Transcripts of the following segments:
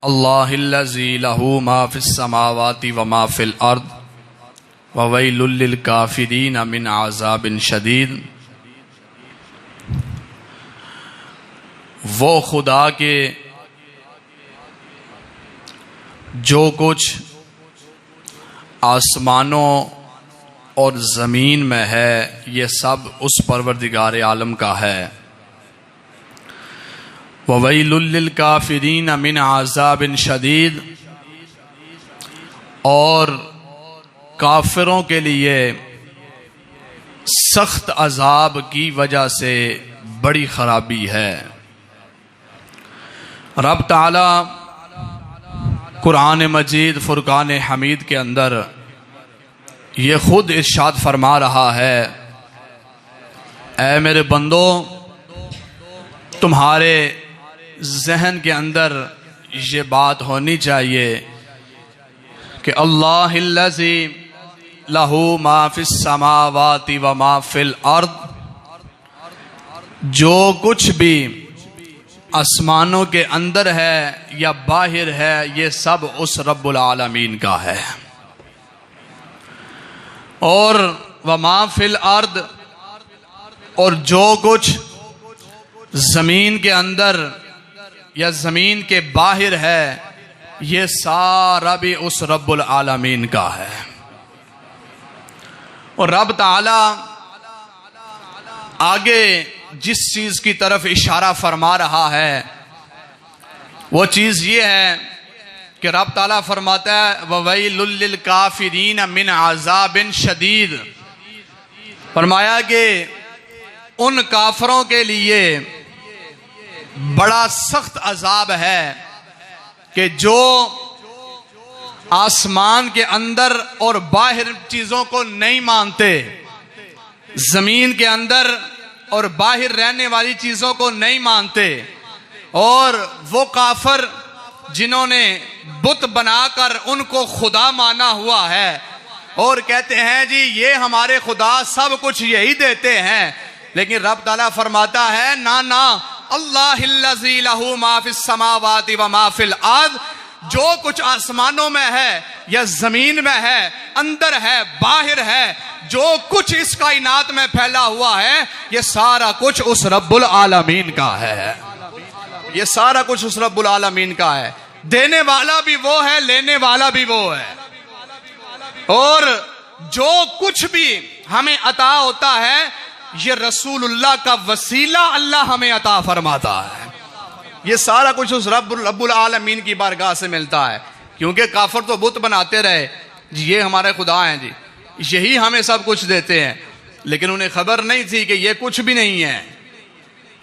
अल्लाहिल्लज़ी लहू मा फ़िस्समावाति व मा फ़िल अर्द व वैलुल लिल काफ़िरीन मिन अज़ाबिन शदीद। वो खुदा के जो कुछ आसमानों और ज़मीन में है ये सब उस परवरदिगार आलम का है। ववैलुल लिल काफ़िरीन मिन अज़ाबिन शदीद, और काफिरों के लिए सख्त अजाब की वजह से बड़ी खराबी है। रब ताला कुरान मजीद फुरकान हमीद के अंदर ये खुद इरशाद फरमा रहा है, ऐ मेरे बंदो, तुम्हारे जहन के अंदर ये बात होनी चाहिए कि अल्लाहिल्लज़ी लहू मा फ़िस्समावाति व मा फ़िल अर्द, जो कुछ भी आसमानों के अंदर है या बाहर है ये सब उस रब्बुल आलमीन का है। और व मा फ़िल अर्द, और जो कुछ ज़मीन के अंदर या ज़मीन के बाहर है ये सारा भी उस रब्बुल आलमीन का है। और रब ताला आगे जिस चीज़ की तरफ इशारा फरमा रहा है वो चीज़ ये है कि रब ताला फरमाता है ववैलुल लिल काफ़िरीन मिन अज़ाबिन शदीद। फरमाया कि उन काफरों के लिए बड़ा सख्त अजाब है कि जो आसमान के अंदर और बाहर चीजों को नहीं मानते, जमीन के अंदर और बाहर रहने वाली चीजों को नहीं मानते, और वो काफर जिन्होंने बुत बनाकर उनको खुदा माना हुआ है और कहते हैं जी ये हमारे खुदा सब कुछ यही देते हैं। लेकिन रब ताला फरमाता है ना ना, अल्लाहिल्लज़ी लहू मा फ़िस्समावाति व मा फ़िल अर्द, जो कुछ आसमानों में है या जमीन में है, अंदर है बाहर है, जो कुछ इस कायनात में फैला हुआ है ये सारा कुछ उस रब्बुल आलमीन का है। ये सारा कुछ उस रब्बुल आलमीन का है। देने वाला भी वो है, लेने वाला भी वो है। और जो कुछ भी हमें अता होता है ये रसूलुल्लाह का वसीला अल्लाह हमें अता फरमाता है। ये सारा कुछ उस रब्बुल आलमीन की बारगाह से मिलता है। क्योंकि काफिर तो बुत बनाते रहे जी ये हमारे खुदा हैं जी, यही हमें सब कुछ देते हैं, लेकिन उन्हें खबर नहीं थी कि ये कुछ भी नहीं है,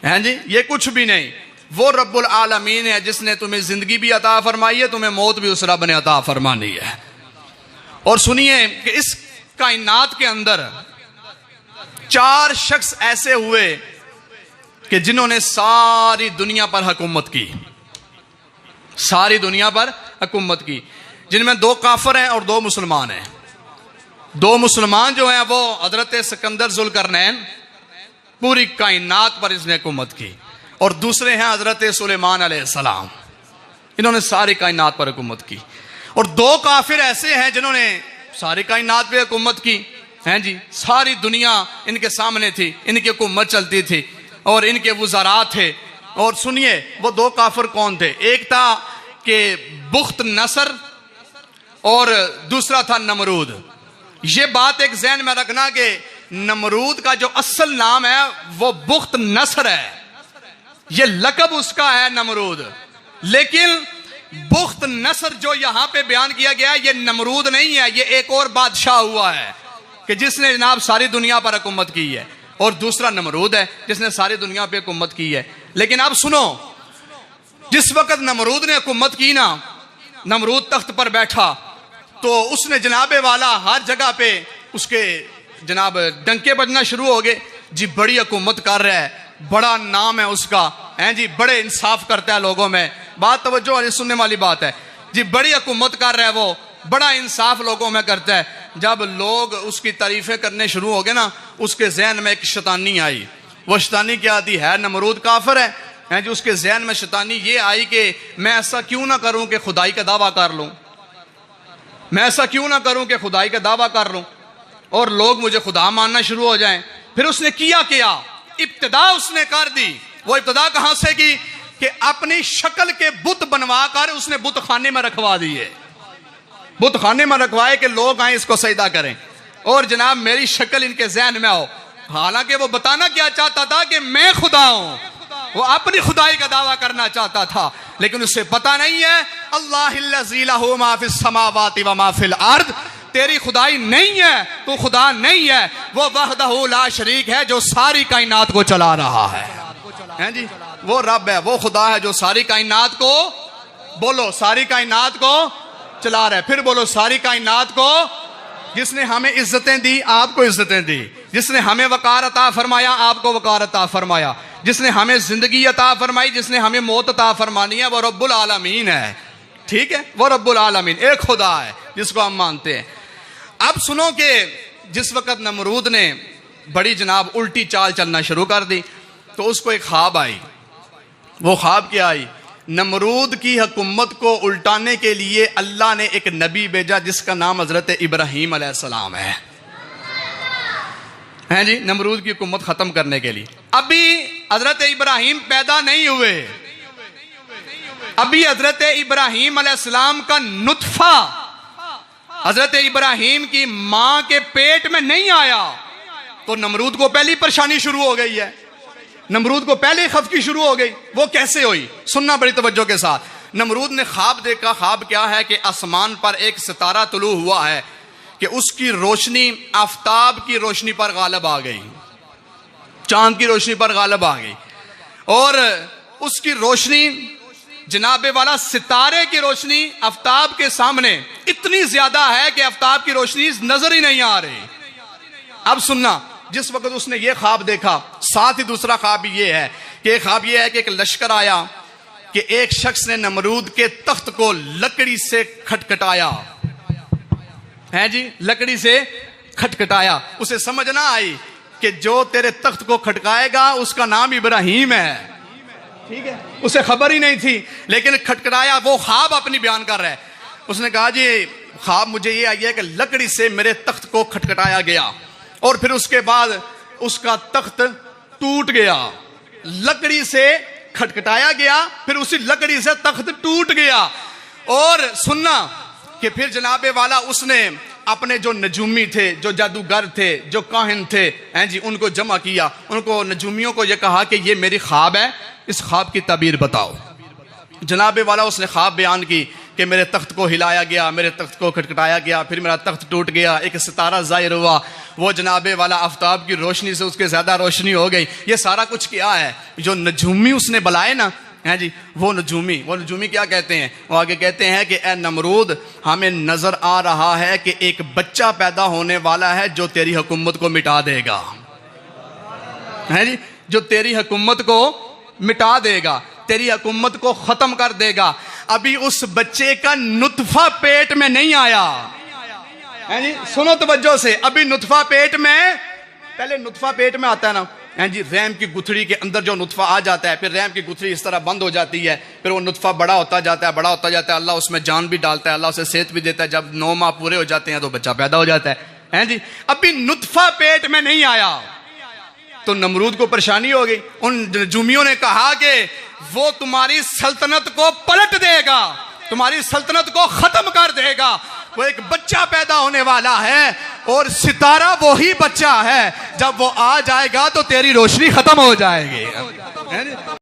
हैं जी, ये कुछ भी नहीं। वो रब्बुल आलमीन है जिसने तुम्हें जिंदगी भी अता फरमाई है, तुम्हें मौत भी उस रब ने अता फरमानी है। और सुनिए कि इस कायनात के अंदर 4 शख्स ऐसे हुए कि जिन्होंने सारी दुनिया पर हुकूमत की, सारी दुनिया पर हुकूमत की, जिनमें 2 काफिर हैं और 2 मुसलमान हैं। 2 मुसलमान जो हैं वो हजरत सिकंदर ज़ुल्करनैन, पूरी कायनात पर इसने हुकूमत की, और दूसरे हैं हजरत सुलेमान अलैहिस्सलाम, इन्होंने सारी कायनात पर हुकूमत की। और 2 काफिर ऐसे हैं जिन्होंने सारी कायनात पे हुकूमत की, हैं जी, सारी दुनिया इनके सामने थी, इनकी हुकूमत चलती थी और इनके वज़रा थे। और सुनिए वो 2 काफिर कौन थे, एक था कि बुख्त नसर और दूसरा था नमरूद। ये बात एक ज़हन में रखना कि नमरूद का जो असल नाम है वो बुख्त नसर है, ये लकब उसका है नमरूद। लेकिन बुख्त नसर जो यहां पे बयान किया गया है ये नमरूद नहीं है, ये एक और बादशाह हुआ है कि जिसने जनाब सारी दुनिया पर हुकूमत की है, और दूसरा नमरूद है जिसने सारी दुनिया पे हुकूमत की है। लेकिन अब सुनो, जिस वक्त नमरूद ने हुकूमत की ना, नमरूद तख्त पर बैठा तो उसने जनाबे वाला हर जगह पे उसके जनाब डंके बजना शुरू हो गए जी, बड़ी हुकूमत कर रहा है, बड़ा नाम है उसका, हैं जी, बड़े इंसाफ करता है लोगों में। बात तवज्जो सुनने वाली बात है जी, बड़ी हुकूमत कर रहा है वो, बड़ा इंसाफ लोगों में करता है। जब लोग उसकी तारीफें करने शुरू हो गए ना, उसके जहन में एक शैतानी आई। वो शैतानी क्या आती है, नमरूद काफिर है, हैं जी, उसके जहन में शैतानी ये आई कि मैं ऐसा क्यों ना करूं कि खुदाई का दावा कर लूं, मैं ऐसा क्यों ना करूं कि खुदाई का दावा कर लूं और लोग मुझे खुदा मानना शुरू हो जाएं। फिर उसने किया क्या, इब्तिदा उसने कर दी। वो इब्तिदा कहां से की कि अपनी शक्ल के बुत बनवा कर उसने बुत खाने में रखवा दिए, बुत खाने में रखवाए कि लोग आए इसको सजदा करें और जनाब मेरी शक्ल इनके जहन में हो। हालांकि वो बताना क्या चाहता था कि मैं खुदा हूं, वो अपनी खुदाई का दावा करना चाहता था, लेकिन उसे पता नहीं है अल्लाहुल्लज़ी लहू मा फिस समावाति व मा फिल अर्द, तेरी खुदाई नहीं है, तू खुदा नहीं है, वो वहदहू ला शरीक है जो सारी कायनात को चला रहा है जी, वो रब है, वो खुदा है जो सारी कायनात को, बोलो सारी कायनात को चला रहा है। फिर बोलो सारी कायनात को, जिसने हमें इज्जतें दी आपको इज्जतें दी, जिसने हमें वकार अता फरमाया आपको वकार अता फरमाया, जिसने हमें जिंदगी अता फरमाई, जिसने हमें मौत अता फरमानी है, वो रब्बुल आलमीन है। ठीक है, वो रब्बुल आलमीन एक खुदा है जिसको हम मानते हैं। अब सुनो कि जिस वक्त नमरूद ने बड़ी जनाब उल्टी चाल चलना शुरू कर दी तो उसको एक ख्वाब आई। वो ख्वाब क्या आई, नमरूद की हुकूमत को उल्टाने के लिए अल्लाह ने एक नबी भेजा जिसका नाम हजरत इब्राहीम अलैहिस्सलाम है जी, नमरूद की हुकूमत खत्म करने के लिए। अभी हजरत इब्राहीम पैदा नहीं हुए, अभी हजरत इब्राहीम अलैहिस्सलाम का नुत्फा हजरत इब्राहीम की मां के पेट में नहीं आया तो नमरूद को पहली परेशानी शुरू हो गई है, नमरूद को पहले खफकी शुरू हो गई। वो कैसे हुई, सुनना बड़ी तवज्जो के साथ। नमरूद ने ख्वाब देखा, ख्वाब क्या है कि आसमान पर एक सितारा तुलू हुआ है कि उसकी रोशनी आफताब की रोशनी पर गालिब आ गई, चांद की रोशनी पर गालिब आ गई और उसकी रोशनी जनाबे वाला सितारे की रोशनी आफताब के सामने इतनी ज्यादा है कि आफताब की रोशनी नजर ही नहीं आ रही। अब सुनना, जिस वक्त उसने ये ख्वाब देखा, साथ ही दूसरा ख्वाब ये है कि ख्वाब ये है कि एक लश्कर आया कि एक शख्स ने नमरूद के तख्त को लकड़ी से खटखटाया है जी, लकड़ी से खटखटाया। उसे समझ ना आई कि जो तेरे तख्त को खटकाएगा उसका नाम इब्राहीम है, ठीक है, उसे खबर ही नहीं थी, लेकिन खटखटाया। वो ख्वाब अपनी बयान कर रहा है। उसने कहा जी ख्वाब मुझे ये आई है कि लकड़ी से मेरे तख्त को खटखटाया गया और फिर उसके बाद उसका तख्त टूट गया, लकड़ी से खटखटाया गया, फिर उसी लकड़ी से तख्त टूट गया। और सुनना कि फिर जनाबे वाला उसने अपने जो नजूमी थे, जो जादूगर थे, जो काहिन थे हैं जी, उनको जमा किया, उनको नजूमियों को यह कहा कि ये मेरी ख्वाब है, इस ख्वाब की ताबीर बताओ। जनाबे वाला उसने ख्वाब बयान की कि मेरे तख्त को हिलाया गया, मेरे तख्त को खटखटाया गया, फिर मेरा तख्त टूट गया, एक सितारा ज़ाहिर हुआ, वो जनाबे वाला आफ्ताब की रोशनी से उसके ज़्यादा रोशनी हो गई। ये सारा कुछ क्या है, जो नजूमी उसने बुलाए ना हैं जी, वो नजूमी क्या कहते हैं, वो आगे कहते हैं कि ए नमरूद, हमें नजर आ रहा है कि एक बच्चा पैदा होने वाला है जो तेरी हुकूमत को मिटा देगा, है जी, जो तेरी हुकूमत को मिटा देगा, तेरी हुकूमत को खत्म कर देगा। अभी उस बच्चे का नुत्फा पेट में नहीं आया, है जी, सुनो तवज्जो से, अभी नुत्फा पेट में, पहले नुत्फा पेट में आता है ना, हैं जी, रैम की गुथड़ी के अंदर जो नुत्फा आ जाता है, फिर रैम की गुथड़ी इस तरह बंद हो जाती है, फिर वो नुत्फा बड़ा होता जाता है, बड़ा होता जाता है, अल्लाह उसमें जान भी डालता है, अल्लाह उसे सेहत भी देता है, जब 9 माह पूरे हो जाते हैं तो बच्चा पैदा हो जाता है जी। अभी नुत्फा पेट में नहीं आया तो नमरूद को परेशानी हो गई। उन नजूमियों ने कहा कि वो तुम्हारी सल्तनत को पलट देगा, तुम्हारी सल्तनत को खत्म कर देगा, वो एक बच्चा पैदा होने वाला है और सितारा वो ही बच्चा है, जब वो आ जाएगा तो तेरी रोशनी खत्म हो जाएगी।